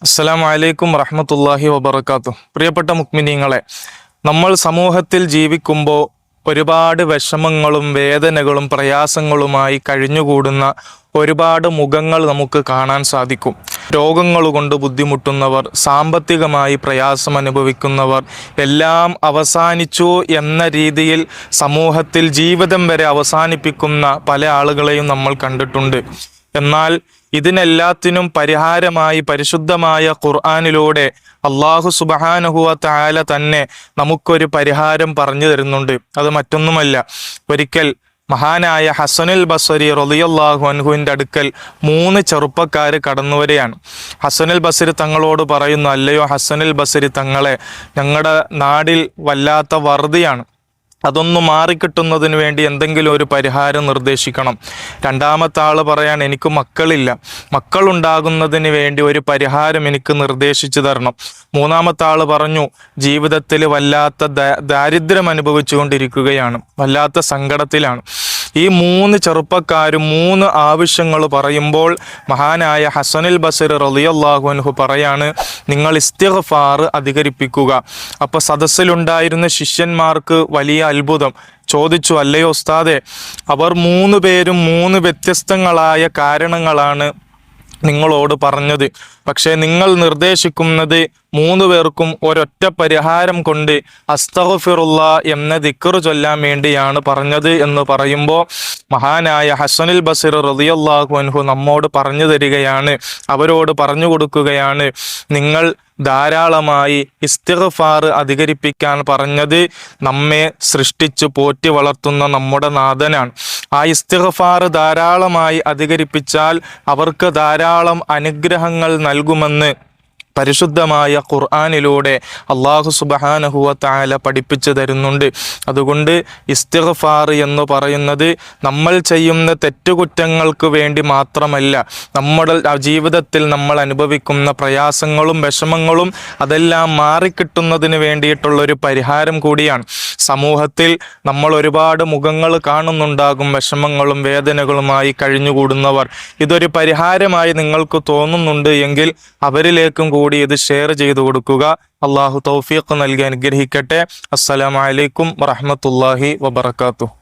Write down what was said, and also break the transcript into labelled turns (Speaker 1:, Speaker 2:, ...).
Speaker 1: അസ്സലാമു അലൈക്കും വറഹ്മത്തുള്ളാഹി വബറകാതുഹു. പ്രിയപ്പെട്ട മുഅ്മിനീങ്ങളെ, നമ്മൾ സമൂഹത്തിൽ ജീവിക്കുമ്പോൾ ഒരുപാട് വിഷമങ്ങളും വേദനകളും പ്രയാസങ്ങളുമായി കഴിഞ്ഞുകൂടുന്ന ഒരുപാട് മുഖങ്ങൾ നമുക്ക് കാണാൻ സാധിക്കും. രോഗങ്ങൾ കൊണ്ട് ബുദ്ധിമുട്ടുന്നവർ, സാമ്പത്തികമായി പ്രയാസം അനുഭവിക്കുന്നവർ, എല്ലാം അവസാനിച്ചു എന്ന രീതിയിൽ സമൂഹത്തിൽ ജീവിതം വരെ അവസാനിപ്പിക്കുന്ന പല ആളുകളെയും നമ്മൾ കണ്ടിട്ടുണ്ട്. എന്നാൽ ഇതിനെല്ലാത്തിനും പരിഹാരമായി പരിശുദ്ധമായ ഖുർആനിലൂടെ അല്ലാഹു സുബ്ഹാനഹു വ തആല തന്നെ നമുക്കൊരു പരിഹാരം പറഞ്ഞു തരുന്നുണ്ട്. അത് മറ്റൊന്നുമല്ല, ഒരിക്കൽ മഹാനായ ഹസനുൽ ബസ്രി റളിയല്ലാഹു അൻഹുവിൻ്റെ അടുക്കൽ 3 ചെറുപ്പക്കാർ കടന്നുവരികയാണ്. ഹസനുൽ ബസ്രി തങ്ങളോട് പറയുന്നു, അല്ലയോ ഹസനുൽ ബസ്രി തങ്ങളെ, ഞങ്ങളുടെ നാടിൽ വല്ലാത്ത വറുതിയാണ്, അതൊന്ന് മാറിക്കിട്ടുന്നതിന് വേണ്ടി എന്തെങ്കിലും ഒരു പരിഹാരം നിർദ്ദേശിക്കണം. രണ്ടാമത്തെ ആൾ പറയാൻ, എനിക്ക് മക്കളില്ല, മക്കളുണ്ടാകുന്നതിന് വേണ്ടി ഒരു പരിഹാരം എനിക്ക് നിർദ്ദേശിച്ചു തരണം. മൂന്നാമത്തെ ആൾ പറഞ്ഞു, ജീവിതത്തിൽ വല്ലാത്ത ദാരിദ്ര്യം അനുഭവിച്ചുകൊണ്ടിരിക്കുകയാണ്, വല്ലാത്ത സങ്കടത്തിലാണ്. ഈ 3 ചെറുപ്പക്കാരും 3 ആവശ്യങ്ങൾ പറയുമ്പോൾ മഹാനായ ഹസനുൽ ബസ്രി റളിയല്ലാഹു അൻഹു പറയാണ്, നിങ്ങൾ ഇസ്തിഗ്ഫാർ അധികരിപ്പിക്കുക. അപ്പോൾ സദസ്സിലുണ്ടായിരുന്ന ശിഷ്യന്മാർക്ക് വലിയ അത്ഭുതം. ചോദിച്ചു, അല്ലയോ ഉസ്താദെ, അവർ 3 പേരും 3 വ്യത്യസ്തങ്ങളായ കാരണങ്ങളാണ് നിങ്ങളോട് പറഞ്ഞത്, പക്ഷേ നിങ്ങൾ നിർദ്ദേശിക്കുന്നത് 3 പേർക്കും ഒരൊറ്റ പരിഹാരം കൊണ്ട് അസ്തഗ്ഫിറുല്ലാ എന്ന ദിക്ർ ചൊല്ലാൻ വേണ്ടിയാണ് പറഞ്ഞത് എന്ന് പറയുമ്പോൾ മഹാനായ ഹസനുൽ ബസ്രി റളിയല്ലാഹു അൻഹു നമ്മോട് പറഞ്ഞു തരികയാണ്, അവരോട് പറഞ്ഞു കൊടുക്കുകയാണ്, നിങ്ങൾ ധാരാളമായി ഇസ്തിഗ്ഫാർ അധികരിപ്പിക്കാൻ പറഞ്ഞത് നമ്മെ സൃഷ്ടിച്ചു പോറ്റി വളർത്തുന്ന നമ്മുടെ നാഥനാണ്. ആ ഇസ്തിഗ്ഫാർ ധാരാളമായി അധികരിപ്പിച്ചാൽ അവർക്ക് ധാരാളം അനുഗ്രഹങ്ങൾ നൽകുമെന്ന് പരിശുദ്ധമായ ഖുർആനിലൂടെ അല്ലാഹു സുബ്ഹാനഹു വ തആല പഠിപ്പിച്ചു തരുന്നുണ്ട്. അതുകൊണ്ട് ഇസ്തിഗ്ഫാർ എന്ന് പറയുന്നത് നമ്മൾ ചെയ്യുന്ന തെറ്റുകുറ്റങ്ങൾക്ക് വേണ്ടി മാത്രമല്ല, നമ്മുടെ ജീവിതത്തിൽ നമ്മൾ അനുഭവിക്കുന്ന പ്രയാസങ്ങളും വിഷമങ്ങളും അതെല്ലാം മാറിക്കിട്ടുന്നതിന് വേണ്ടിയിട്ടുള്ളൊരു പരിഹാരം കൂടിയാണ്. സമൂഹത്തിൽ നമ്മൾ ഒരുപാട് മുഖങ്ങൾ കാണുന്നുണ്ടാകും, വിഷമങ്ങളും വേദനകളുമായി കഴിഞ്ഞുകൂടുന്നവർ. ഇതൊരു പരിഹാരമായി നിങ്ങൾക്ക് തോന്നുന്നുണ്ട് എങ്കിൽ അവരിലേക്കും കൂടി ഇത് ഷെയർ ചെയ്തു കൊടുക്കുക. അള്ളാഹു തൗഫീഖ് നൽകി അനുഗ്രഹിക്കട്ടെ. അസ്സലാമു അലൈക്കും വറഹ്മത്തുള്ളാഹി വബറകാതുഹു.